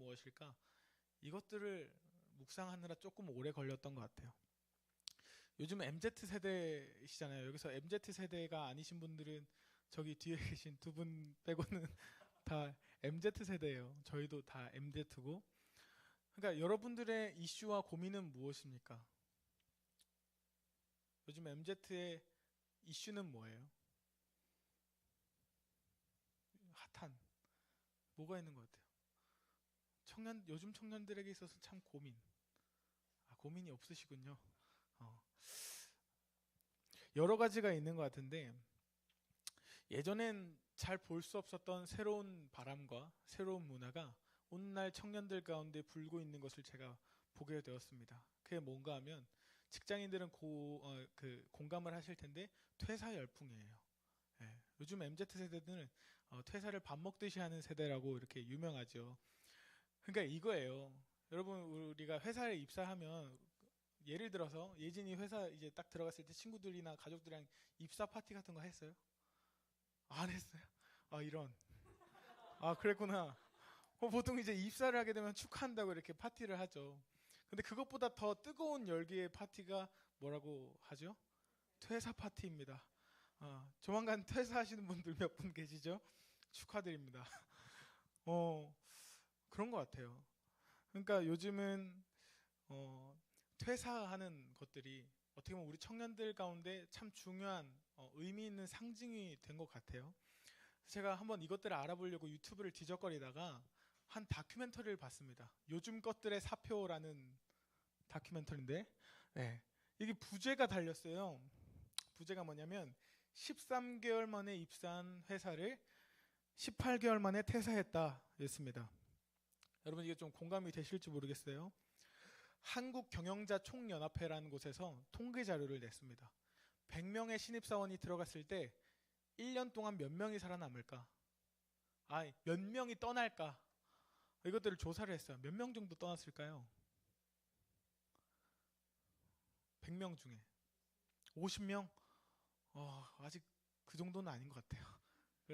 무엇일까? 이것들을 묵상하느라 조금 오래 걸렸던 것 같아요. 요즘 MZ세대시잖아요. 여기서 MZ세대가 아니신 분들은 저기 뒤에 계신 두 분 빼고는 다 MZ세대예요. 저희도 다 MZ고. 그러니까 여러분들의 이슈와 고민은 무엇입니까? 요즘 MZ의 이슈는 뭐예요? 핫한 뭐가 있는 것 같아요? 요즘 청년들에게 있어서 참 고민이 없으시군요. 어, 여러 가지가 있는 것 같은데 예전엔 잘 볼 수 없었던 새로운 바람과 새로운 문화가 오늘날 청년들 가운데 불고 있는 것을 제가 보게 되었습니다. 그게 뭔가 하면 직장인들은 공감을 하실 텐데 퇴사 열풍이에요. 예, 요즘 MZ 세대들은 퇴사를 밥 먹듯이 하는 세대라고 이렇게 유명하죠. 그러니까 이거예요. 여러분 우리가 회사에 입사하면 예를 들어서 예진이 회사 이제 딱 들어갔을 때 친구들이나 가족들이랑 입사 파티 같은 거 했어요? 안 했어요? 아 이런. 아 그랬구나. 보통 이제 입사를 하게 되면 축하한다고 이렇게 파티를 하죠. 근데 그것보다 더 뜨거운 열기의 파티가 뭐라고 하죠? 퇴사 파티입니다. 조만간 퇴사하시는 분들 몇 분 계시죠? 축하드립니다. 어, 그런 것 같아요. 그러니까 요즘은 퇴사하는 것들이 어떻게 보면 우리 청년들 가운데 참 중요한 의미 있는 상징이 된 것 같아요. 제가 한번 이것들을 알아보려고 유튜브를 뒤적거리다가 한 다큐멘터리를 봤습니다. 요즘 것들의 사표라는 다큐멘터리인데, 네. 이게 부제가 달렸어요. 부제가 뭐냐면 13개월 만에 입사한 회사를 18개월 만에 퇴사했다 였습니다. 여러분 이게 좀 공감이 되실지 모르겠어요. 한국경영자총연합회라는 곳에서 통계 자료를 냈습니다. 100명의 신입사원이 들어갔을 때 1년 동안 몇 명이 살아남을까? 몇 명이 떠날까? 이것들을 조사를 했어요. 몇 명 정도 떠났을까요? 100명 중에 50명? 아직 그 정도는 아닌 것 같아요.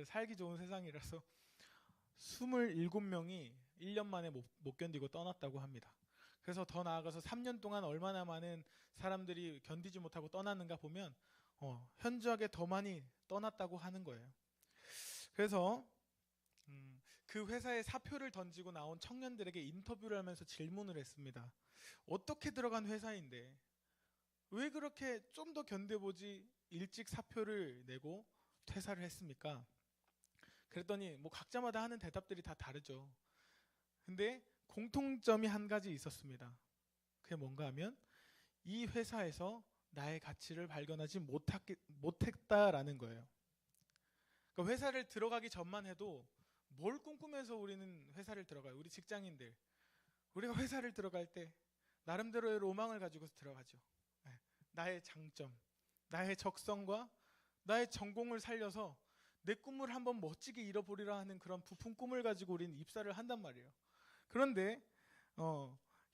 살기 좋은 세상이라서 27명이 1년 만에 못 견디고 떠났다고 합니다. 그래서 더 나아가서 3년 동안 얼마나 많은 사람들이 견디지 못하고 떠났는가 보면 현저하게 더 많이 떠났다고 하는 거예요. 그래서 그 회사에 사표를 던지고 나온 청년들에게 인터뷰를 하면서 질문을 했습니다. 어떻게 들어간 회사인데 왜 그렇게 좀 더 견뎌보지 일찍 사표를 내고 퇴사를 했습니까? 그랬더니 뭐 각자마다 하는 대답들이 다 다르죠. 근데 공통점이 한 가지 있었습니다. 그게 뭔가 하면 이 회사에서 나의 가치를 발견하지 못했다라는 거예요. 그러니까 회사를 들어가기 전만 해도 뭘 꿈꾸면서 우리는 회사를 들어가요? 우리 직장인들. 우리가 회사를 들어갈 때 나름대로의 로망을 가지고서 들어가죠. 네. 나의 장점, 나의 적성과 나의 전공을 살려서 내 꿈을 한번 멋지게 이뤄보리라 하는 그런 부푼 꿈을 가지고 우리는 입사를 한단 말이에요. 그런데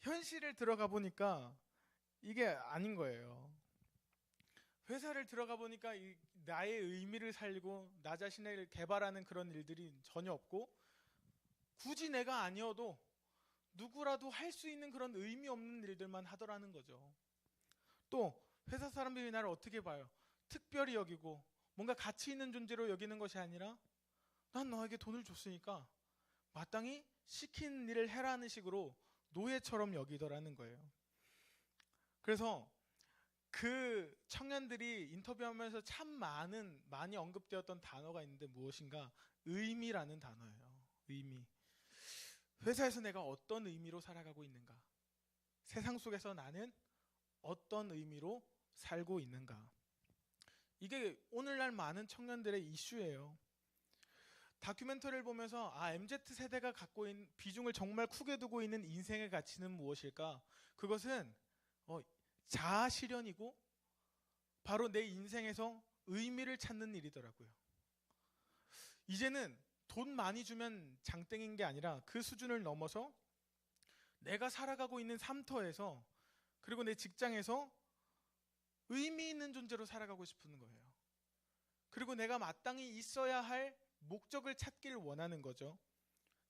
현실을 들어가 보니까 이게 아닌 거예요. 회사를 들어가 보니까 나의 의미를 살리고 나 자신을 개발하는 그런 일들이 전혀 없고 굳이 내가 아니어도 누구라도 할 수 있는 그런 의미 없는 일들만 하더라는 거죠. 또 회사 사람들이 나를 어떻게 봐요? 특별히 여기고 뭔가 가치 있는 존재로 여기는 것이 아니라 난 너에게 돈을 줬으니까 마땅히 시킨 일을 해라는 식으로 노예처럼 여기더라는 거예요. 그래서 그 청년들이 인터뷰하면서 참 많이 언급되었던 단어가 있는데 무엇인가? 의미라는 단어예요. 의미. 회사에서 내가 어떤 의미로 살아가고 있는가? 세상 속에서 나는 어떤 의미로 살고 있는가? 이게 오늘날 많은 청년들의 이슈예요. 다큐멘터리를 보면서 MZ세대가 갖고 있는 비중을 정말 크게 두고 있는 인생의 가치는 무엇일까? 그것은 자아 실현이고 바로 내 인생에서 의미를 찾는 일이더라고요. 이제는 돈 많이 주면 장땡인 게 아니라 그 수준을 넘어서 내가 살아가고 있는 삶터에서 그리고 내 직장에서 의미 있는 존재로 살아가고 싶은 거예요. 그리고 내가 마땅히 있어야 할 목적을 찾기를 원하는 거죠.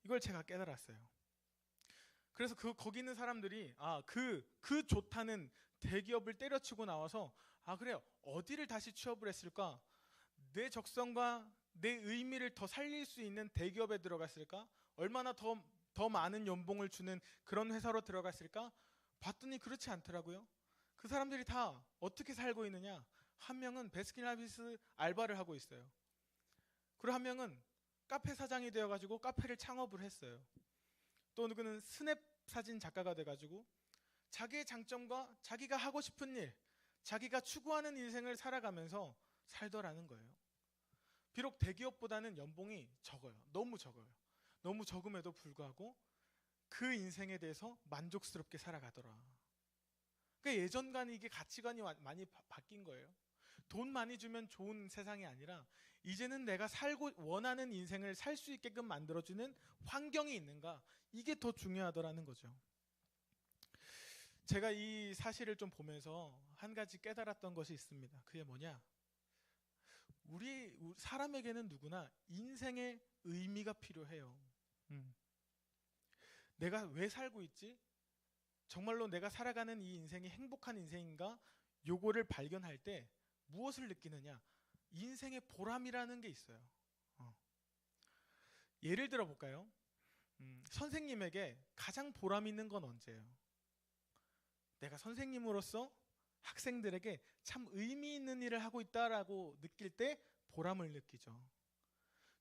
이걸 제가 깨달았어요. 그래서 거기 있는 사람들이 그 좋다는 대기업을 때려치고 나와서 그래요. 어디를 다시 취업을 했을까? 내 적성과 내 의미를 더 살릴 수 있는 대기업에 들어갔을까? 얼마나 더 많은 연봉을 주는 그런 회사로 들어갔을까? 봤더니 그렇지 않더라고요. 그 사람들이 다 어떻게 살고 있느냐? 한 명은 베스킨라빈스 알바를 하고 있어요. 그리고 한 명은 카페 사장이 되어가지고 카페를 창업을 했어요. 또 누구는 스냅 사진 작가가 돼가지고 자기의 장점과 자기가 하고 싶은 일, 자기가 추구하는 인생을 살아가면서 살더라는 거예요. 비록 대기업보다는 연봉이 적어요. 너무 적어요. 너무 적음에도 불구하고 그 인생에 대해서 만족스럽게 살아가더라. 그러니까 예전과는 이게 가치관이 많이 바뀐 거예요. 돈 많이 주면 좋은 세상이 아니라 이제는 내가 살고 원하는 인생을 살 수 있게끔 만들어주는 환경이 있는가, 이게 더 중요하더라는 거죠. 제가 이 사실을 좀 보면서 한 가지 깨달았던 것이 있습니다. 그게 뭐냐? 우리 사람에게는 누구나 인생의 의미가 필요해요. 내가 왜 살고 있지? 정말로 내가 살아가는 이 인생이 행복한 인생인가? 요거를 발견할 때 무엇을 느끼느냐? 인생의 보람이라는 게 있어요. 예를 들어 볼까요? 선생님에게 가장 보람 있는 건 언제예요? 내가 선생님으로서 학생들에게 참 의미 있는 일을 하고 있다라고 느낄 때 보람을 느끼죠.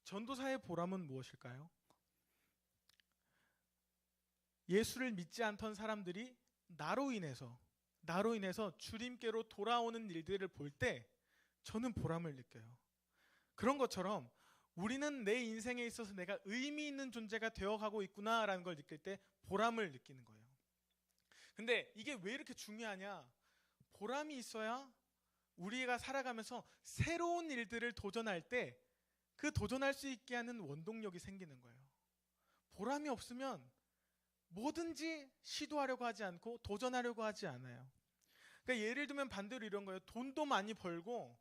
전도사의 보람은 무엇일까요? 예수를 믿지 않던 사람들이 나로 인해서 주님께로 돌아오는 일들을 볼 때 저는 보람을 느껴요. 그런 것처럼 우리는 내 인생에 있어서 내가 의미 있는 존재가 되어가고 있구나라는 걸 느낄 때 보람을 느끼는 거예요. 근데 이게 왜 이렇게 중요하냐? 보람이 있어야 우리가 살아가면서 새로운 일들을 도전할 때 그 도전할 수 있게 하는 원동력이 생기는 거예요. 보람이 없으면 뭐든지 시도하려고 하지 않고 도전하려고 하지 않아요. 그러니까 예를 들면 반대로 이런 거예요. 돈도 많이 벌고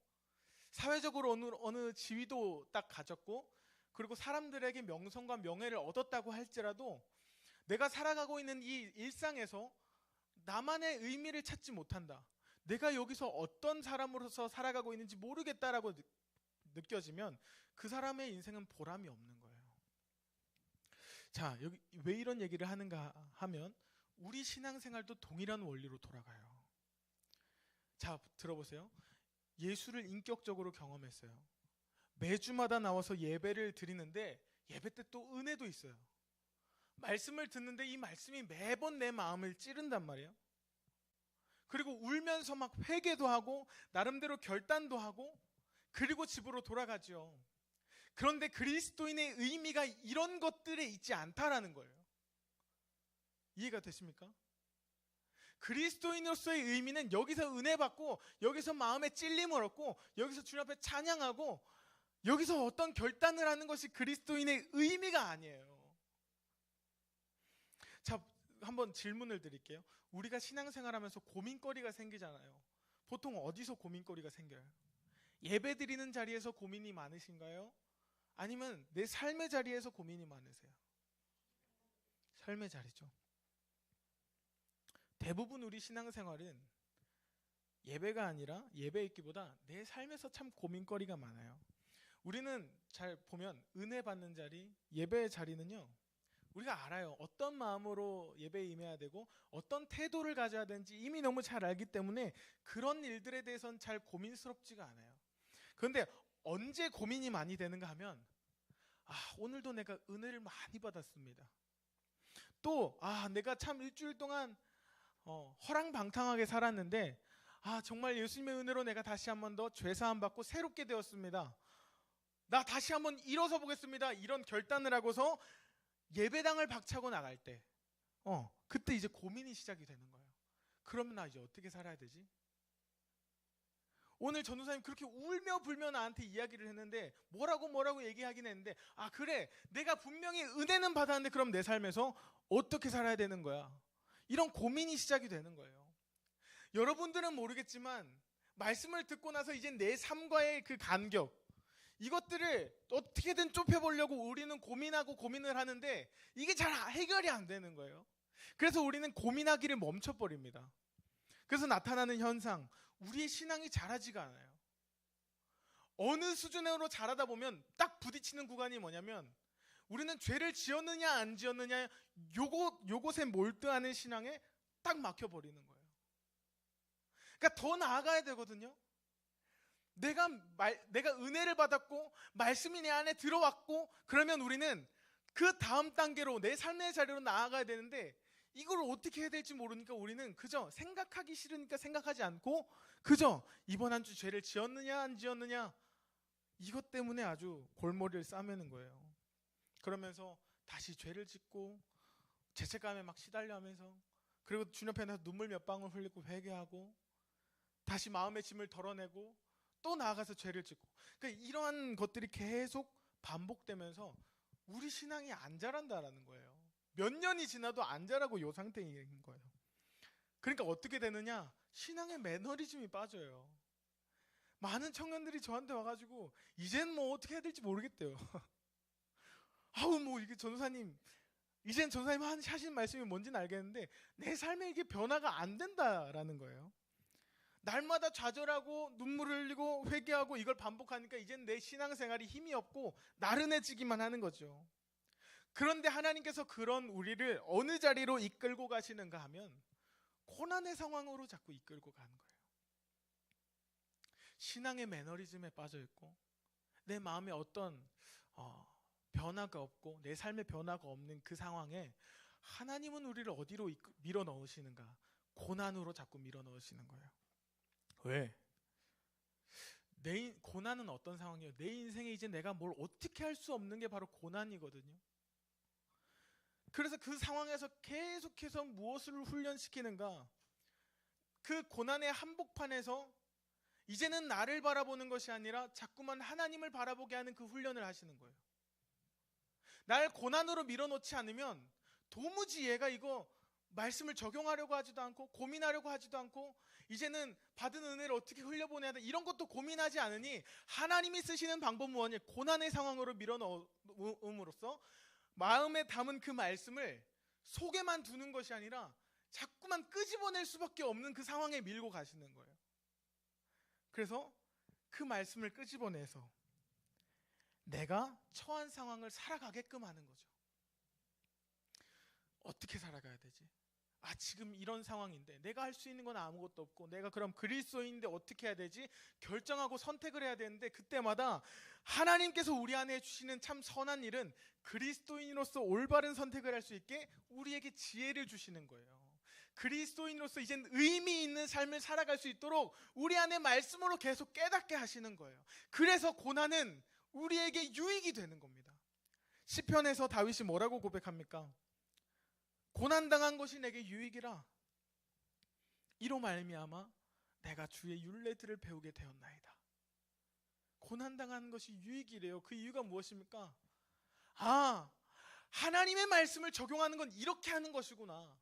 사회적으로 어느 지위도 딱 가졌고 그리고 사람들에게 명성과 명예를 얻었다고 할지라도 내가 살아가고 있는 이 일상에서 나만의 의미를 찾지 못한다. 내가 여기서 어떤 사람으로서 살아가고 있는지 모르겠다라고 느껴지면 그 사람의 인생은 보람이 없는 거예요. 자, 여기 왜 이런 얘기를 하는가 하면 우리 신앙생활도 동일한 원리로 돌아가요. 자, 들어보세요. 예수를 인격적으로 경험했어요. 매주마다 나와서 예배를 드리는데 예배 때 또 은혜도 있어요. 말씀을 듣는데 이 말씀이 매번 내 마음을 찌른단 말이에요. 그리고 울면서 막 회개도 하고 나름대로 결단도 하고 그리고 집으로 돌아가죠. 그런데 그리스도인의 의미가 이런 것들에 있지 않다라는 거예요. 이해가 되십니까? 그리스도인으로서의 의미는 여기서 은혜 받고 여기서 마음의 찔림을 얻고 여기서 주님 앞에 찬양하고 여기서 어떤 결단을 하는 것이 그리스도인의 의미가 아니에요. 자, 한번 질문을 드릴게요. 우리가 신앙생활하면서 고민거리가 생기잖아요. 보통 어디서 고민거리가 생겨요? 예배드리는 자리에서 고민이 많으신가요? 아니면 내 삶의 자리에서 고민이 많으세요? 삶의 자리죠. 대부분 우리 신앙생활은 예배가 아니라 예배 있기보다 내 삶에서 참 고민거리가 많아요. 우리는 잘 보면 은혜 받는 자리, 예배의 자리는요, 우리가 알아요. 어떤 마음으로 예배에 임해야 되고 어떤 태도를 가져야 되는지 이미 너무 잘 알기 때문에 그런 일들에 대해서는 잘 고민스럽지가 않아요. 그런데 언제 고민이 많이 되는가 하면 오늘도 내가 은혜를 많이 받았습니다. 또 내가 참 일주일 동안 허랑방탕하게 살았는데 정말 예수님의 은혜로 내가 다시 한 번 더 죄사함 받고 새롭게 되었습니다. 나 다시 한번 일어서 보겠습니다. 이런 결단을 하고서 예배당을 박차고 나갈 때 그때 이제 고민이 시작이 되는 거예요. 그러면 나 이제 어떻게 살아야 되지? 오늘 전도사님 그렇게 울며 불며 나한테 이야기를 했는데 뭐라고 얘기하긴 했는데 그래, 내가 분명히 은혜는 받았는데 그럼 내 삶에서 어떻게 살아야 되는 거야? 이런 고민이 시작이 되는 거예요. 여러분들은 모르겠지만 말씀을 듣고 나서 이제 내 삶과의 그 간격, 이것들을 어떻게든 좁혀보려고 우리는 고민하고 고민을 하는데 이게 잘 해결이 안 되는 거예요. 그래서 우리는 고민하기를 멈춰버립니다. 그래서 나타나는 현상, 우리의 신앙이 자라지가 않아요. 어느 수준으로 자라다 보면 딱 부딪히는 구간이 뭐냐면 우리는 죄를 지었느냐 안 지었느냐 요것에 몰두하는 신앙에 딱 막혀버리는 거예요. 그러니까 더 나아가야 되거든요. 내가 은혜를 받았고 말씀이 내 안에 들어왔고 그러면 우리는 그 다음 단계로 내 삶의 자리로 나아가야 되는데 이걸 어떻게 해야 될지 모르니까 우리는 그저 생각하기 싫으니까 생각하지 않고 그저 이번 한 주 죄를 지었느냐 안 지었느냐 이것 때문에 아주 골머리를 싸매는 거예요. 그러면서 다시 죄를 짓고 죄책감에 막 시달려하면서 그리고 주님 앞에 나서 눈물 몇 방울 흘리고 회개하고 다시 마음의 짐을 덜어내고 또 나아가서 죄를 짓고 그러니까 이러한 것들이 계속 반복되면서 우리 신앙이 안 자란다라는 거예요. 몇 년이 지나도 안 자라고 이 상태인 거예요. 그러니까 어떻게 되느냐? 신앙의 매너리즘이 빠져요. 많은 청년들이 저한테 와가지고 이젠 뭐 어떻게 해야 될지 모르겠대요. 아우 뭐 이게 전도사님 이젠 전도사님 하신 말씀이 뭔지는 알겠는데 내 삶에 이게 변화가 안 된다라는 거예요. 날마다 좌절하고 눈물을 흘리고 회개하고 이걸 반복하니까 이젠 내 신앙생활이 힘이 없고 나른해지기만 하는 거죠. 그런데 하나님께서 그런 우리를 어느 자리로 이끌고 가시는가 하면 고난의 상황으로 자꾸 이끌고 가는 거예요. 신앙의 매너리즘에 빠져있고 내 마음에 어떤 변화가 없고 내 삶에 변화가 없는 그 상황에 하나님은 우리를 어디로 밀어 넣으시는가? 고난으로 자꾸 밀어 넣으시는 거예요. 왜? 고난은 어떤 상황이에요? 내 인생에 이제 내가 뭘 어떻게 할 수 없는 게 바로 고난이거든요. 그래서 그 상황에서 계속해서 무엇을 훈련시키는가? 그 고난의 한복판에서 이제는 나를 바라보는 것이 아니라 자꾸만 하나님을 바라보게 하는 그 훈련을 하시는 거예요. 날 고난으로 밀어놓지 않으면 도무지 얘가 이거 말씀을 적용하려고 하지도 않고 고민하려고 하지도 않고 이제는 받은 은혜를 어떻게 흘려보내야 돼 이런 것도 고민하지 않으니 하나님이 쓰시는 방법 무엇이 고난의 상황으로 밀어넣음으로써 마음에 담은 그 말씀을 속에만 두는 것이 아니라 자꾸만 끄집어낼 수밖에 없는 그 상황에 밀고 가시는 거예요. 그래서 그 말씀을 끄집어내서 내가 처한 상황을 살아가게끔 하는 거죠. 어떻게 살아가야 되지? 지금 이런 상황인데 내가 할 수 있는 건 아무것도 없고 내가 그럼 그리스도인인데 어떻게 해야 되지? 결정하고 선택을 해야 되는데 그때마다 하나님께서 우리 안에 해주시는 참 선한 일은 그리스도인으로서 올바른 선택을 할 수 있게 우리에게 지혜를 주시는 거예요. 그리스도인으로서 이젠 의미 있는 삶을 살아갈 수 있도록 우리 안에 말씀으로 계속 깨닫게 하시는 거예요. 그래서 고난은 우리에게 유익이 되는 겁니다. 시편에서 다윗이 뭐라고 고백합니까? 고난당한 것이 내게 유익이라 이로 말미암아 내가 주의 율례들을 배우게 되었나이다. 고난당한 것이 유익이래요. 그 이유가 무엇입니까? 하나님의 말씀을 적용하는 건 이렇게 하는 것이구나.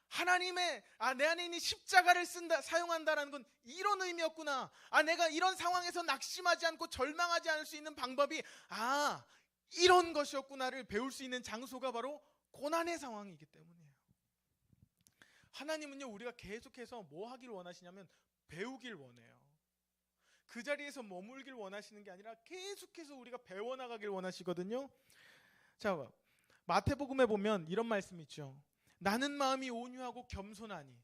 하나님의 내 안에 있는 십자가를 사용한다라는 건 이런 의미였구나. 내가 이런 상황에서 낙심하지 않고 절망하지 않을 수 있는 방법이 이런 것이었구나를 배울 수 있는 장소가 바로 고난의 상황이기 때문이에요. 하나님은요 우리가 계속해서 뭐 하길 원하시냐면 배우길 원해요. 그 자리에서 머물길 원하시는 게 아니라 계속해서 우리가 배워나가길 원하시거든요. 자, 마태복음에 보면 이런 말씀이 있죠. 나는 마음이 온유하고 겸손하니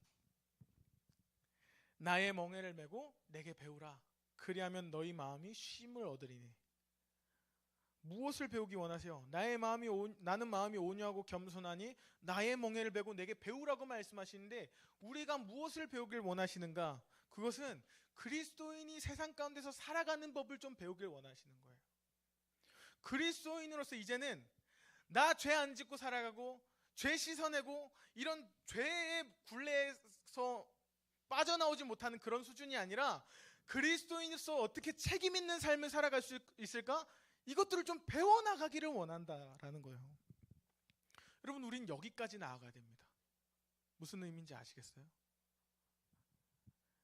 나의 멍에를 메고 내게 배우라. 그리하면 너희 마음이 쉼을 얻으리니. 무엇을 배우기 원하세요? 나는 마음이 온유하고 겸손하니 나의 멍에를 메고 내게 배우라고 말씀하시는데 우리가 무엇을 배우길 원하시는가? 그것은 그리스도인이 세상 가운데서 살아가는 법을 좀 배우길 원하시는 거예요. 그리스도인으로서 이제는 나 죄 안 짓고 살아가고 죄 씻어내고 이런 죄의 굴레에서 빠져나오지 못하는 그런 수준이 아니라 그리스도인으로서 어떻게 책임 있는 삶을 살아갈 수 있을까? 이것들을 좀 배워나가기를 원한다라는 거예요. 여러분 우린 여기까지 나아가야 됩니다. 무슨 의미인지 아시겠어요?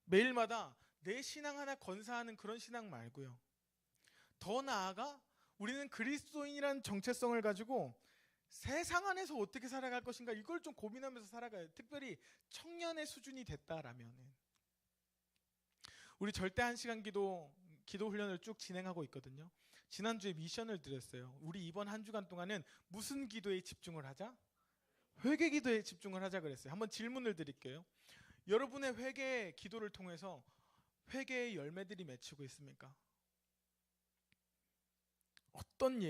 매일마다 내 신앙 하나 건사하는 그런 신앙 말고요. 더 나아가 우리는 그리스도인이라는 정체성을 가지고 세상 안에서 어떻게 살아갈 것인가 이걸 좀 고민하면서 살아가요. 특별히 청년의 수준이 됐다라면은. 우리 절대 1시간 기도 훈련을 쭉 진행하고 있거든요. 지난주에 미션을 드렸어요. 우리 이번 한 주간 동안은 무슨 기도에 집중을 하자? 회개 기도에 집중을 하자 그랬어요. 한번 질문을 드릴게요. 여러분의 회개 기도를 통해서 회개의 열매들이 맺히고 있습니까? 어떤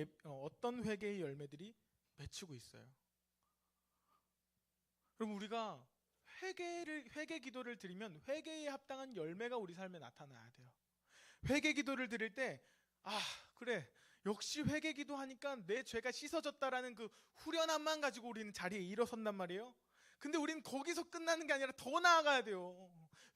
회개의 열매들이 맺히고 있어요? 그럼 우리가 회개 기도를 드리면 회개에 합당한 열매가 우리 삶에 나타나야 돼요. 회개 기도를 드릴 때 그래 역시 회개 기도하니까 내 죄가 씻어졌다라는 그 후련함만 가지고 우리는 자리에 일어선단 말이에요. 근데 우리는 거기서 끝나는 게 아니라 더 나아가야 돼요.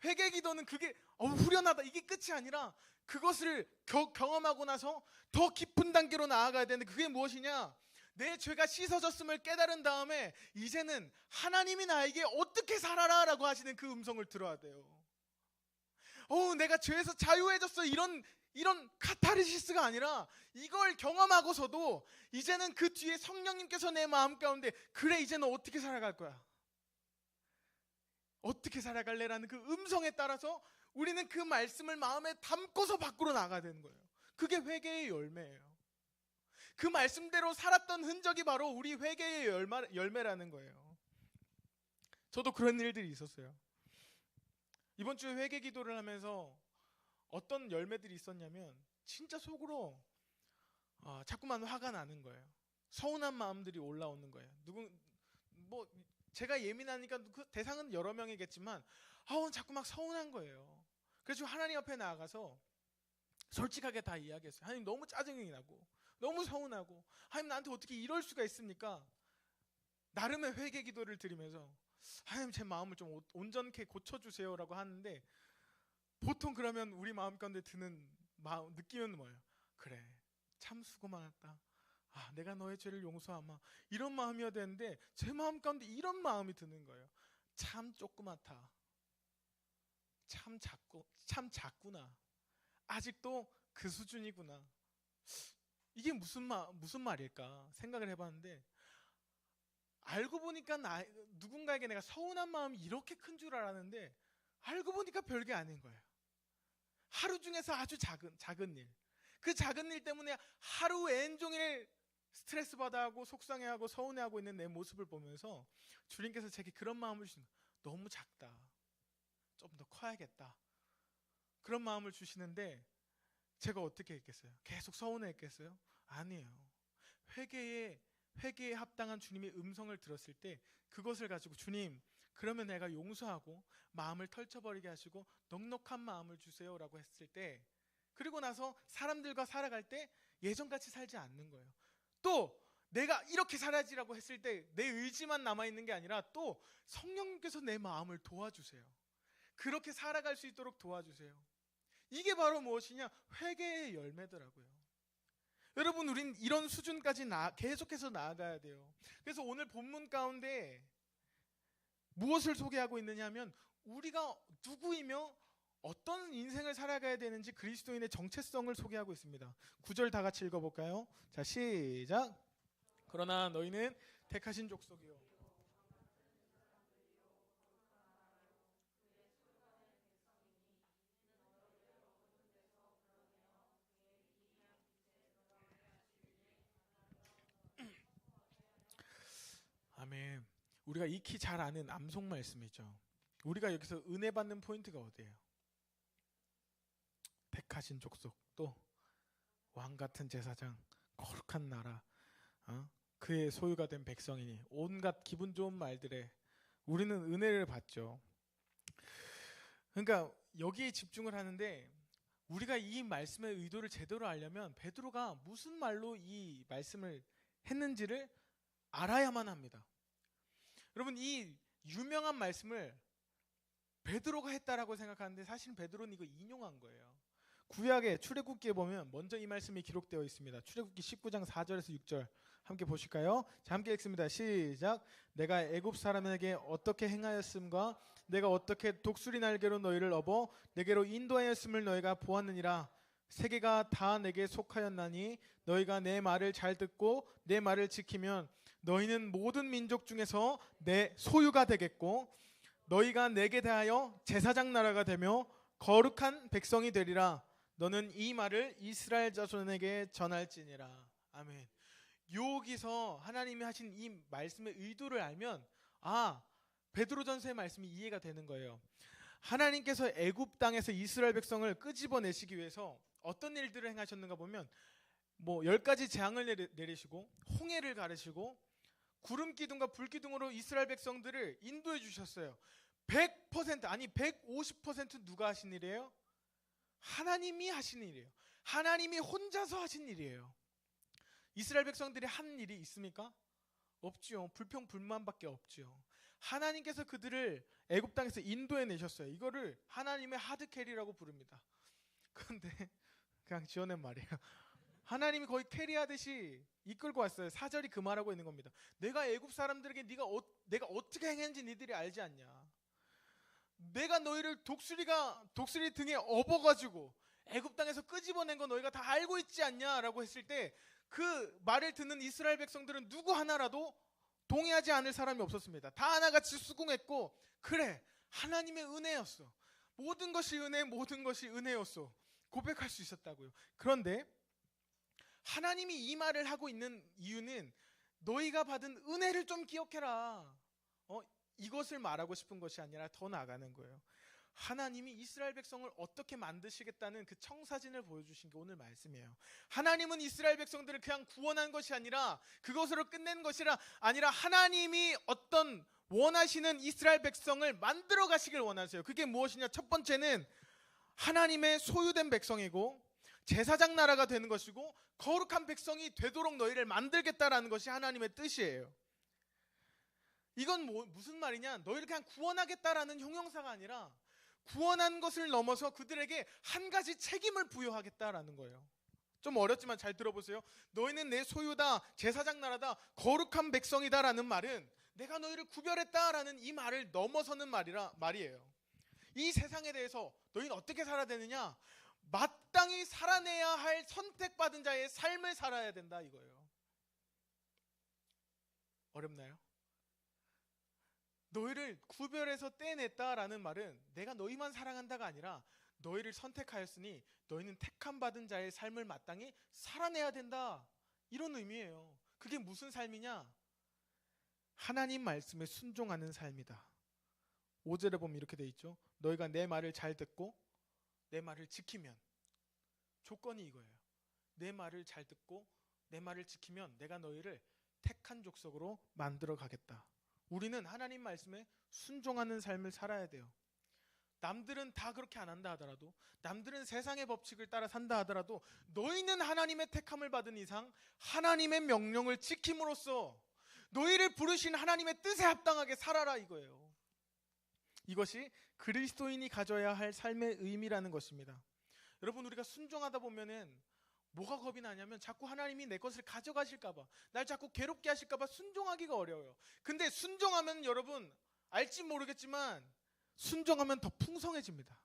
회개 기도는 그게 후련하다 이게 끝이 아니라 그것을 경험하고 나서 더 깊은 단계로 나아가야 되는데 그게 무엇이냐? 내 죄가 씻어졌음을 깨달은 다음에 이제는 하나님이 나에게 어떻게 살아라 라고 하시는 그 음성을 들어야 돼요. 내가 죄에서 자유해졌어 이런 카타르시스가 아니라 이걸 경험하고서도 이제는 그 뒤에 성령님께서 내 마음 가운데 그래 이제는 어떻게 살아갈 거야? 어떻게 살아갈래라는 그 음성에 따라서 우리는 그 말씀을 마음에 담고서 밖으로 나가야 되는 거예요. 그게 회개의 열매예요. 그 말씀대로 살았던 흔적이 바로 우리 회개의 열매라는 거예요. 저도 그런 일들이 있었어요. 이번 주에 회개 기도를 하면서 어떤 열매들이 있었냐면 진짜 속으로 자꾸만 화가 나는 거예요. 서운한 마음들이 올라오는 거예요. 제가 예민하니까 그 대상은 여러 명이겠지만 자꾸 막 서운한 거예요. 그래서 하나님 앞에 나아가서 솔직하게 다 이야기했어요. 하나님 너무 짜증이 나고 너무 서운하고 하나님 나한테 어떻게 이럴 수가 있습니까? 나름의 회개 기도를 드리면서 하나님 제 마음을 좀 온전케 고쳐주세요 라고 하는데 보통 그러면 우리 마음 가운데 드는 느낌은 뭐예요? 그래 참 수고 많았다. 내가 너의 죄를 용서하마 이런 마음이어야 되는데 제 마음 가운데 이런 마음이 드는 거예요. 참 조그맣다. 참 작구나. 아직도 그 수준이구나. 이게 무슨 말일까 생각을 해봤는데 알고 보니까 누군가에게 내가 서운한 마음이 이렇게 큰 줄 알았는데 알고 보니까 별게 아닌 거예요. 하루 중에서 아주 작은 일. 그 작은 일 때문에 하루 온종일 스트레스 받아하고 속상해하고 서운해하고 있는 내 모습을 보면서 주님께서 제게 그런 마음을 주시는 거예요. 너무 작다. 좀 더 커야겠다. 그런 마음을 주시는데 제가 어떻게 했겠어요? 계속 서운했겠어요? 아니에요. 회개에 합당한 주님의 음성을 들었을 때 그것을 가지고 주님 그러면 내가 용서하고 마음을 털쳐버리게 하시고 넉넉한 마음을 주세요 라고 했을 때 그리고 나서 사람들과 살아갈 때 예전같이 살지 않는 거예요. 또 내가 이렇게 살아야지라고 했을 때 내 의지만 남아있는 게 아니라 또 성령님께서 내 마음을 도와주세요. 그렇게 살아갈 수 있도록 도와주세요. 이게 바로 무엇이냐? 회개의 열매더라고요. 여러분 우린 이런 수준까지 계속해서 나아가야 돼요. 그래서 오늘 본문 가운데 무엇을 소개하고 있느냐 하면 우리가 누구이며 어떤 인생을 살아가야 되는지 그리스도인의 정체성을 소개하고 있습니다. 9절 다 같이 읽어볼까요? 자 시작. 그러나 너희는 택하신 족속이요 아멘. 우리가 익히 잘 아는 암송 말씀이죠. 우리가 여기서 은혜 받는 포인트가 어디예요? 택하신 족속, 또 왕같은 제사장, 거룩한 나라, 그의 소유가 된 백성이니 온갖 기분 좋은 말들에 우리는 은혜를 받죠. 그러니까 여기에 집중을 하는데 우리가 이 말씀의 의도를 제대로 알려면 베드로가 무슨 말로 이 말씀을 했는지를 알아야만 합니다. 여러분 이 유명한 말씀을 베드로가 했다라고 생각하는데 사실 베드로는 이거 인용한 거예요. 구약의 출애굽기에 보면 먼저 이 말씀이 기록되어 있습니다. 출애굽기 19장 4절에서 6절 함께 보실까요? 자, 함께 읽습니다. 시작. 내가 애굽 사람에게 어떻게 행하였음과 내가 어떻게 독수리 날개로 너희를 업어 내게로 인도하였음을 너희가 보았느니라. 세계가 다 내게 속하였나니 너희가 내 말을 잘 듣고 내 말을 지키면 너희는 모든 민족 중에서 내 소유가 되겠고 너희가 내게 대하여 제사장 나라가 되며 거룩한 백성이 되리라. 너는 이 말을 이스라엘 자손에게 전할지니라. 아멘. 여기서 하나님이 하신 이 말씀의 의도를 알면 베드로전서의 말씀이 이해가 되는 거예요. 하나님께서 애굽 땅에서 이스라엘 백성을 끄집어내시기 위해서 어떤 일들을 행하셨는가 보면 10가지 재앙을 내리시고 홍해를 가르시고 구름 기둥과 불 기둥으로 이스라엘 백성들을 인도해 주셨어요. 100% 아니 150% 누가 하신 일이에요? 하나님이 하신 일이에요. 하나님이 혼자서 하신 일이에요. 이스라엘 백성들이 한 일이 있습니까? 없지요. 불평불만밖에 없지요. 하나님께서 그들을 애굽 땅에서 인도해 내셨어요. 이거를 하나님의 하드캐리라고 부릅니다. 그런데 그냥 지어낸 말이에요. 하나님이 거의 캐리하듯이 이끌고 왔어요. 4절이 그 말하고 있는 겁니다. 내가 애굽 사람들에게 내가 어떻게 행했는지 니들이 알지 않냐. 내가 너희를 독수리 등에 업어가지고 애굽 땅에서 끄집어낸 거 너희가 다 알고 있지 않냐라고 했을 때 그 말을 듣는 이스라엘 백성들은 누구 하나라도 동의하지 않을 사람이 없었습니다. 다 하나같이 수긍했고 그래 하나님의 은혜였어. 모든 것이 은혜였어. 고백할 수 있었다고요. 그런데 하나님이 이 말을 하고 있는 이유는 너희가 받은 은혜를 좀 기억해라. 이것을 말하고 싶은 것이 아니라 더 나아가는 거예요. 하나님이 이스라엘 백성을 어떻게 만드시겠다는 그 청사진을 보여주신 게 오늘 말씀이에요. 하나님은 이스라엘 백성들을 그냥 구원한 것이 아니라 그것으로 끝낸 것이 아니라 하나님이 어떤 원하시는 이스라엘 백성을 만들어 가시길 원하세요. 그게 무엇이냐? 첫 번째는 하나님의 소유된 백성이고 제사장 나라가 되는 것이고 거룩한 백성이 되도록 너희를 만들겠다라는 것이 하나님의 뜻이에요. 이건 무슨 말이냐? 너희를 그냥 구원하겠다라는 형용사가 아니라 구원한 것을 넘어서 그들에게 한 가지 책임을 부여하겠다라는 거예요. 좀 어렵지만 잘 들어보세요. 너희는 내 소유다, 제사장 나라다, 거룩한 백성이다라는 말은 내가 너희를 구별했다라는 이 말을 넘어서는 말이에요. 이 세상에 대해서 너희는 어떻게 살아야 되느냐? 마땅히 살아내야 할 선택받은 자의 삶을 살아야 된다 이거예요. 어렵나요? 너희를 구별해서 떼냈다라는 말은 내가 너희만 사랑한다가 아니라 너희를 선택하였으니 너희는 택함 받은 자의 삶을 마땅히 살아내야 된다. 이런 의미예요. 그게 무슨 삶이냐? 하나님 말씀에 순종하는 삶이다. 5절에 보면 이렇게 돼 있죠. 너희가 내 말을 잘 듣고 내 말을 지키면, 조건이 이거예요. 내 말을 잘 듣고 내 말을 지키면 내가 너희를 택한 족속으로 만들어 가겠다. 우리는 하나님 말씀에 순종하는 삶을 살아야 돼요. 남들은 다 그렇게 안 한다 하더라도, 남들은 세상의 법칙을 따라 산다 하더라도 너희는 하나님의 택함을 받은 이상 하나님의 명령을 지킴으로써 너희를 부르신 하나님의 뜻에 합당하게 살아라 이거예요. 이것이 그리스도인이 가져야 할 삶의 의미라는 것입니다. 여러분, 우리가 순종하다 보면은 뭐가 겁이 나냐면 자꾸 하나님이 내 것을 가져가실까봐, 날 자꾸 괴롭게 하실까봐 순종하기가 어려워요. 근데 순종하면 여러분 알지 모르겠지만 순종하면 더 풍성해집니다.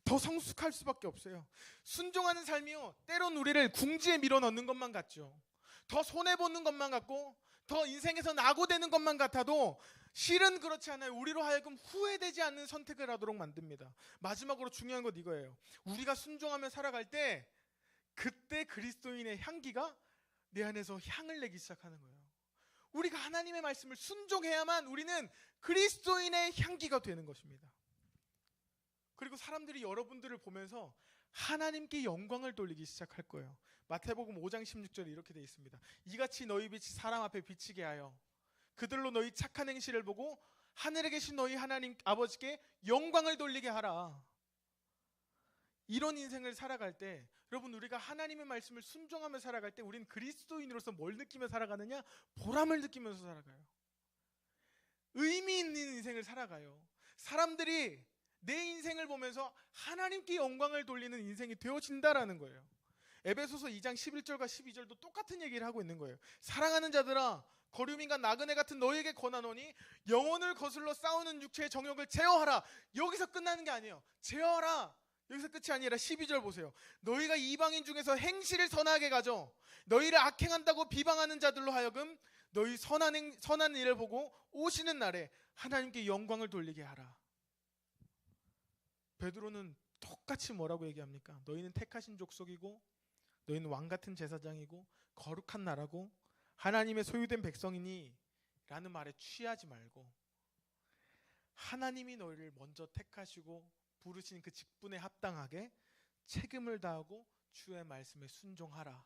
더 성숙할 수밖에 없어요. 순종하는 삶이요, 때론 우리를 궁지에 밀어넣는 것만 같죠. 더 손해보는 것만 같고 더 인생에서 낙오되는 것만 같아도 실은 그렇지 않아요. 우리로 하여금 후회되지 않는 선택을 하도록 만듭니다. 마지막으로 중요한 것 이거예요. 우리가 순종하며 살아갈 때 그때 그리스도인의 향기가 내 안에서 향을 내기 시작하는 거예요. 우리가 하나님의 말씀을 순종해야만 우리는 그리스도인의 향기가 되는 것입니다. 그리고 사람들이 여러분들을 보면서 하나님께 영광을 돌리기 시작할 거예요. 마태복음 5장 16절에 이렇게 되어 있습니다. 이같이 너희 빛이 사람 앞에 비치게 하여 그들로 너희 착한 행실을 보고 하늘에 계신 너희 하나님 아버지께 영광을 돌리게 하라. 이런 인생을 살아갈 때, 여러분, 우리가 하나님의 말씀을 순종하며 살아갈 때 우리는 그리스도인으로서 뭘 느끼며 살아가느냐? 보람을 느끼면서 살아가요. 의미 있는 인생을 살아가요. 사람들이 내 인생을 보면서 하나님께 영광을 돌리는 인생이 되어진다라는 거예요. 에베소서 2장 11절과 12절도 똑같은 얘기를 하고 있는 거예요. 사랑하는 자들아, 거류민과 나그네 같은 너희에게 권하노니 영혼을 거슬러 싸우는 육체의 정욕을 제어하라. 여기서 끝나는 게 아니에요. 제어하라. 여기서 끝이 아니라 12절 보세요. 너희가 이방인 중에서 행실을 선하게 가져 너희를 악행한다고 비방하는 자들로 하여금 너희 선한 일을 보고 오시는 날에 하나님께 영광을 돌리게 하라. 베드로는 똑같이 뭐라고 얘기합니까? 너희는 택하신 족속이고 너희는 왕같은 제사장이고 거룩한 나라고 하나님의 소유된 백성이니 라는 말에 취하지 말고 하나님이 너희를 먼저 택하시고 부르신 그 직분에 합당하게 책임을 다하고 주의 말씀에 순종하라.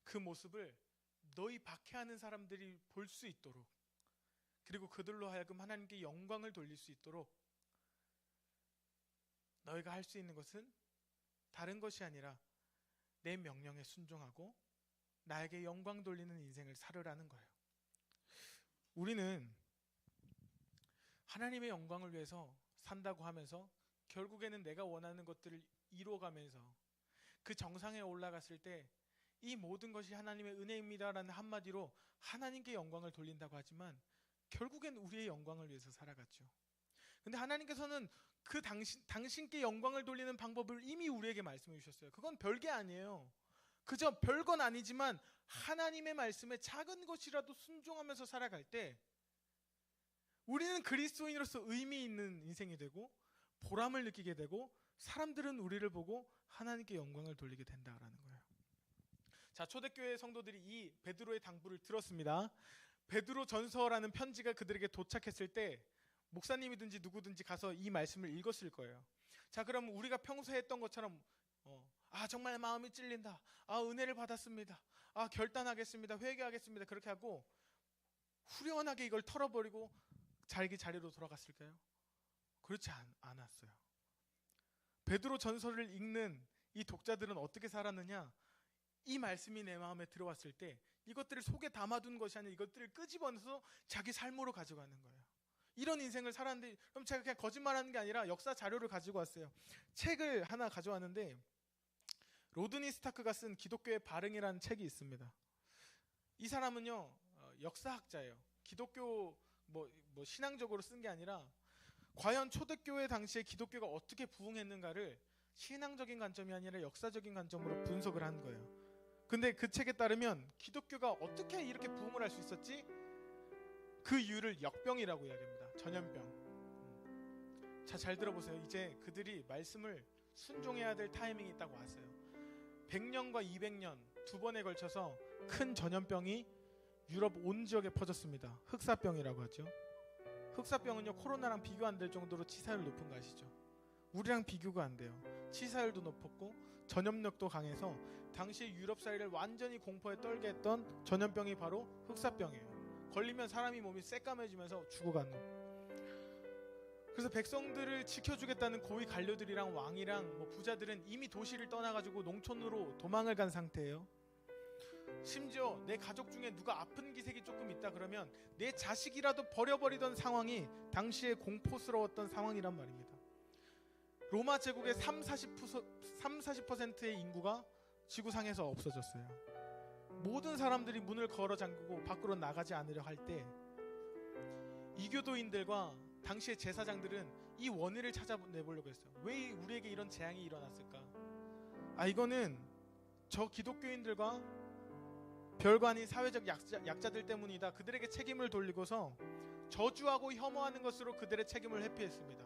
그 모습을 너희 박해하는 사람들이 볼 수 있도록, 그리고 그들로 하여금 하나님께 영광을 돌릴 수 있도록 너희가 할 수 있는 것은 다른 것이 아니라 내 명령에 순종하고 나에게 영광 돌리는 인생을 살으라는 거예요. 우리는 하나님의 영광을 위해서 산다고 하면서 결국에는 내가 원하는 것들을 이루어가면서 그 정상에 올라갔을 때 이 모든 것이 하나님의 은혜입니다라는 한마디로 하나님께 영광을 돌린다고 하지만 결국엔 우리의 영광을 위해서 살아갔죠. 근데 하나님께서는 그 당신께 영광을 돌리는 방법을 이미 우리에게 말씀해 주셨어요. 그건 별게 아니에요. 그저 별건 아니지만 하나님의 말씀에 작은 것이라도 순종하면서 살아갈 때 우리는 그리스도인으로서 의미 있는 인생이 되고 보람을 느끼게 되고 사람들은 우리를 보고 하나님께 영광을 돌리게 된다라는 거예요. 자, 초대교회 성도들이 이 베드로의 당부를 들었습니다. 베드로 전서라는 편지가 그들에게 도착했을 때 목사님이든지 누구든지 가서 이 말씀을 읽었을 거예요. 자, 그럼 우리가 평소에 했던 것처럼 정말 마음이 찔린다, 은혜를 받았습니다, 결단하겠습니다, 회개하겠습니다, 그렇게 하고 후련하게 이걸 털어버리고 자기 자리로 돌아갔을까요? 그렇지 않았어요. 베드로 전서를 읽는 이 독자들은 어떻게 살았느냐? 이 말씀이 내 마음에 들어왔을 때 이것들을 속에 담아둔 것이 아니라 이것들을 끄집어내서 자기 삶으로 가져가는 거예요. 이런 인생을 살았는데, 그럼 제가 그냥 거짓말하는 게 아니라 역사 자료를 가지고 왔어요. 책을 하나 가져왔는데 로드니 스타크가 쓴 기독교의 발흥이라는 책이 있습니다. 이 사람은요 역사학자예요. 기독교 뭐 신앙적으로 쓴 게 아니라 과연 초대교회 당시에 기독교가 어떻게 부흥했는가를 신앙적인 관점이 아니라 역사적인 관점으로 분석을 한 거예요. 근데 그 책에 따르면 기독교가 어떻게 이렇게 부흥을 할 수 있었지? 그 이유를 역병이라고 이야기합니다. 전염병. 자, 잘 들어보세요. 이제 그들이 말씀을 순종해야 될 타이밍이 있다고 왔어요. 100년과 200년 두 번에 걸쳐서 큰 전염병이 유럽 온 지역에 퍼졌습니다. 흑사병이라고 하죠. 흑사병은요 코로나랑 비교 안 될 정도로 치사율 높은 거 아시죠? 우리랑 비교가 안 돼요. 치사율도 높았고 전염력도 강해서 당시 유럽 사회를 완전히 공포에 떨게 했던 전염병이 바로 흑사병이에요. 걸리면 사람이 몸이 새까매지면서 죽어가는. 그래서 백성들을 지켜주겠다는 고위 관료들이랑 왕이랑 부자들은 이미 도시를 떠나가지고 농촌으로 도망을 간 상태예요. 심지어 내 가족 중에 누가 아픈 기색이 조금 있다 그러면 내 자식이라도 버려버리던 상황이 당시에 공포스러웠던 상황이란 말입니다. 로마 제국의 30-40%의 인구가 지구상에서 없어졌어요. 모든 사람들이 문을 걸어 잠그고 밖으로 나가지 않으려 할 때 이교도인들과 당시의 제사장들은 이 원인을 찾아내보려고 했어요. 왜 우리에게 이런 재앙이 일어났을까? 이거는 저 기독교인들과 별거 아닌 사회적 약자들 때문이다. 그들에게 책임을 돌리고서 저주하고 혐오하는 것으로 그들의 책임을 회피했습니다.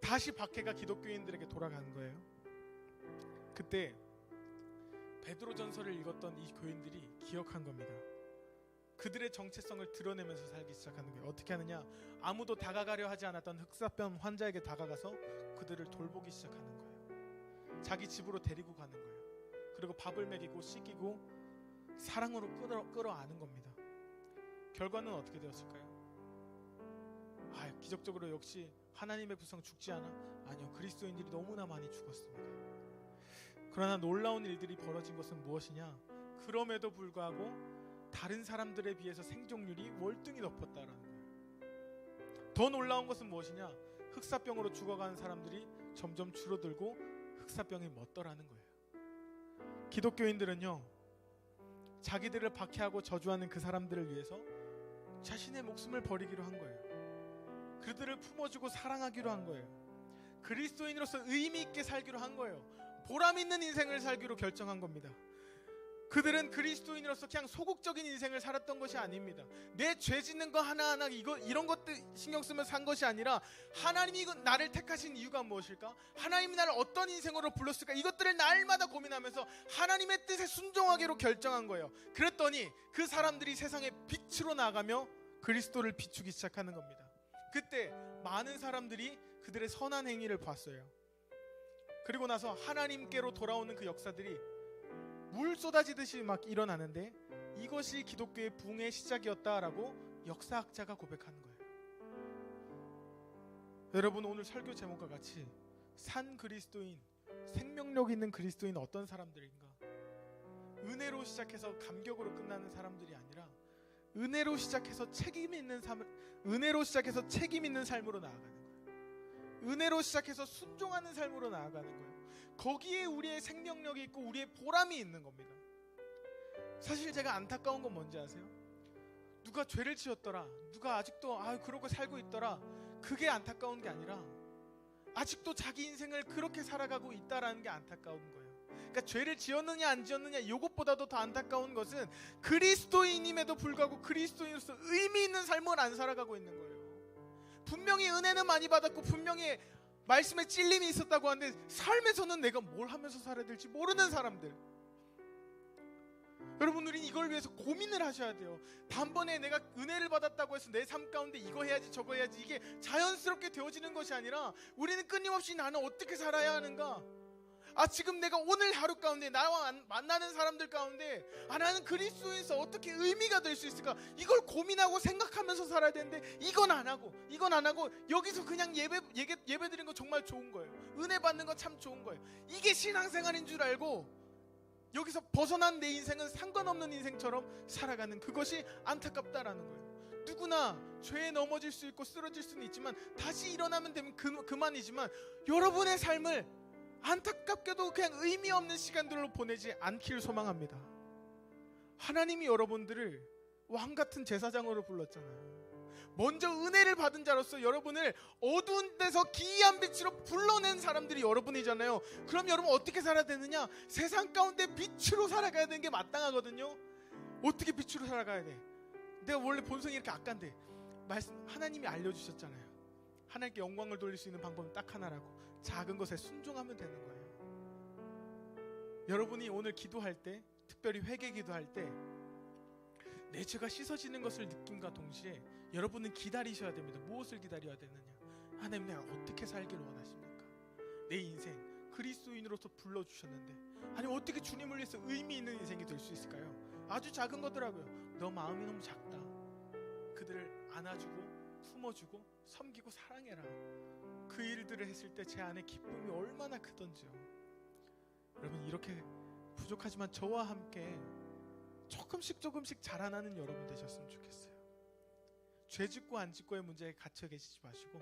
다시 박해가 기독교인들에게 돌아간 거예요. 그때 베드로 전서를 읽었던 이 교인들이 기억한 겁니다. 그들의 정체성을 드러내면서 살기 시작하는 거예요. 어떻게 하느냐? 아무도 다가가려 하지 않았던 흑사병 환자에게 다가가서 그들을 돌보기 시작하는 거예요. 자기 집으로 데리고 가는 거예요. 그리고 밥을 먹이고 씻기고 사랑으로 끌어안은 겁니다. 결과는 어떻게 되었을까요? 기적적으로 역시 하나님의 백성 죽지 않아? 아니요, 그리스도인들이 너무나 많이 죽었습니다. 그러나 놀라운 일들이 벌어진 것은 무엇이냐? 그럼에도 불구하고 다른 사람들에 비해서 생존율이 월등히 높았다라는 거예요. 더 놀라운 것은 무엇이냐? 흑사병으로 죽어가는 사람들이 점점 줄어들고 흑사병이 멎더라는 거예요. 기독교인들은요 자기들을 박해하고 저주하는 그 사람들을 위해서 자신의 목숨을 버리기로 한 거예요. 그들을 품어주고 사랑하기로 한 거예요. 그리스도인으로서 의미 있게 살기로 한 거예요. 보람 있는 인생을 살기로 결정한 겁니다. 그들은 그리스도인으로서 그냥 소극적인 인생을 살았던 것이 아닙니다. 내 죄 짓는 거 하나하나 이런 것들 신경 쓰면서 산 것이 아니라 하나님이 나를 택하신 이유가 무엇일까? 하나님이 나를 어떤 인생으로 불렀을까? 이것들을 날마다 고민하면서 하나님의 뜻에 순종하기로 결정한 거예요. 그랬더니 그 사람들이 세상의 빛으로 나아가며 그리스도를 비추기 시작하는 겁니다. 그때 많은 사람들이 그들의 선한 행위를 봤어요. 그리고 나서 하나님께로 돌아오는 그 역사들이 물 쏟아지듯이 막 일어나는데 이것이 기독교의 부흥의 시작이었다라고 역사학자가 고백하는 거예요. 여러분, 오늘 설교 제목과 같이 산 그리스도인, 생명력 있는 그리스도인 어떤 사람들인가? 은혜로 시작해서 감격으로 끝나는 사람들이 아니라 은혜로 시작해서 책임 있는 삶으로 나아가는 거예요. 은혜로 시작해서 순종하는 삶으로 나아가는 거예요. 거기에 우리의 생명력이 있고 우리의 보람이 있는 겁니다. 사실 제가 안타까운 건 뭔지 아세요? 누가 죄를 지었더라, 누가 아직도 그러고 살고 있더라, 그게 안타까운 게 아니라 아직도 자기 인생을 그렇게 살아가고 있다라는 게 안타까운 거예요. 그러니까 죄를 지었느냐 안 지었느냐 이것보다도 더 안타까운 것은 그리스도인임에도 불구하고 그리스도인으로서 의미 있는 삶을 안 살아가고 있는 거예요. 분명히 은혜는 많이 받았고 분명히 말씀에 찔림이 있었다고 하는데 삶에서는 내가 뭘 하면서 살아야 될지 모르는 사람들. 여러분, 우리는 이걸 위해서 고민을 하셔야 돼요. 단번에 내가 은혜를 받았다고 해서 내 삶 가운데 이거 해야지 저거 해야지 이게 자연스럽게 되어지는 것이 아니라 우리는 끊임없이 나는 어떻게 살아야 하는가? 지금 내가 오늘 하루 가운데 나와 만나는 사람들 가운데 나는 그리스도인에서 어떻게 의미가 될 수 있을까? 이걸 고민하고 생각하면서 살아야 되는데 이건 안 하고 여기서 그냥 예배 드리는 거 정말 좋은 거예요. 은혜 받는 거 참 좋은 거예요. 이게 신앙생활인 줄 알고 여기서 벗어난 내 인생은 상관없는 인생처럼 살아가는 그것이 안타깝다라는 거예요. 누구나 죄에 넘어질 수 있고 쓰러질 수는 있지만 다시 일어나면 되면 그만이지만 여러분의 삶을 안타깝게도 그냥 의미 없는 시간들로 보내지 않기를 소망합니다. 하나님이 여러분들을 왕같은 제사장으로 불렀잖아요. 먼저 은혜를 받은 자로서 여러분을 어두운 데서 기이한 빛으로 불러낸 사람들이 여러분이잖아요. 그럼 여러분 어떻게 살아야 되느냐? 세상 가운데 빛으로 살아가야 되는 게 마땅하거든요. 어떻게 빛으로 살아가야 돼? 내가 원래 본성이 이렇게 악한데 하나님이 알려주셨잖아요. 하나님께 영광을 돌릴 수 있는 방법은 딱 하나라고. 작은 것에 순종하면 되는 거예요. 여러분이 오늘 기도할 때, 특별히 회개 기도할 때 내 죄가 씻어지는 것을 느낌과 동시에 여러분은 기다리셔야 됩니다. 무엇을 기다려야 되느냐? 하나님, 내가 어떻게 살기를 원하십니까? 내 인생 그리스도인으로서 불러주셨는데 아니 어떻게 주님을 위해서 의미 있는 인생이 될 수 있을까요? 아주 작은 거더라고요. 너 마음이 너무 작다. 그들을 안아주고 품어주고 섬기고 사랑해라. 그 일들을 했을 때 제 안에 기쁨이 얼마나 크던지요. 여러분, 이렇게 부족하지만 저와 함께 조금씩 자라나는 여러분 되셨으면 좋겠어요. 죄 짓고 안 짓고의 문제에 갇혀 계시지 마시고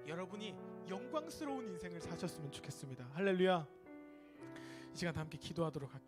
여러분이 영광스러운 인생을 사셨으면 좋겠습니다. 할렐루야. 이 시간 다 함께 기도하도록 할게요.